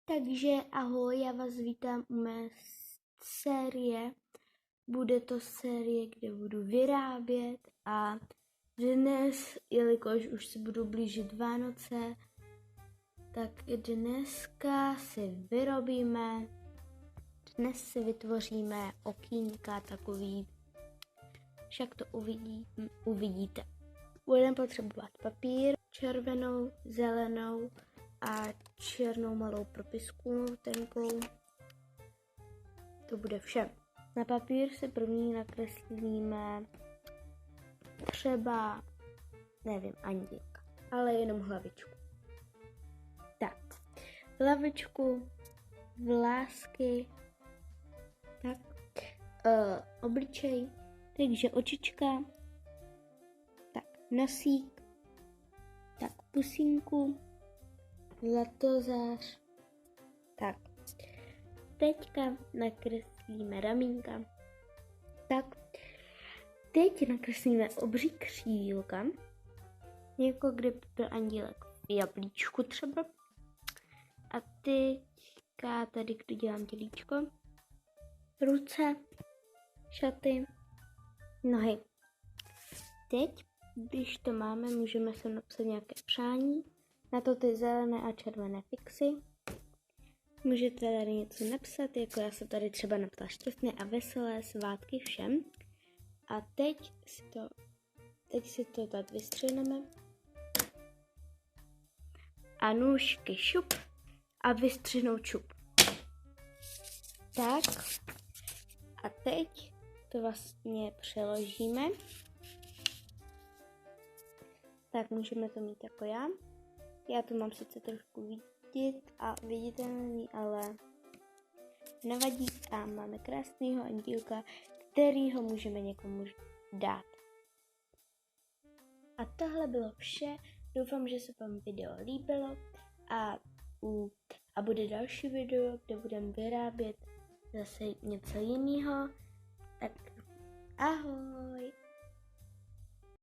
Takže ahoj, já vás vítám u mé série. Bude to série, kde budu vyrábět a dnes, jelikož už se budu blížit Vánoce, tak dneska si vyrobíme, dnes si vytvoříme okýnka takový, však to uvidíte. Budeme potřebovat papír, červenou, zelenou a černou malou propisku tenkou. To bude vše. Na papír si první nakreslíme třeba, nevím, andílka, ale jenom hlavičku. Tak, hlavičku, vlásky, tak, obličej, takže očička, tak, nosík, tak, pusínku, zlatozář, tak, teďka nakreslíme ramínka, tak, teď nakreslíme obří křídílka, jako kdyby byl andílek v jablíčku třeba, a teďka tady, kdy dělám tělíčko, ruce, šaty, nohy. Teď, když to máme, můžeme sem napsat nějaké přání, na to ty zelené a červené fixy. Můžete tady něco napsat, jako já jsem tady třeba napsala šťastné a veselé svátky všem. A teď si to tak vystřihneme. A nůžky šup a vystřihnout šup. Tak. A teď to vlastně přeložíme. Tak můžeme to mít jako já. Já to mám sice trošku vidět a viditelný, ale nevadí a máme krásného andílka, kterýho můžeme někomu dát. A tohle bylo vše. Doufám, že se vám video líbilo a bude další video, kde budeme vyrábět zase něco jiného. Tak ahoj!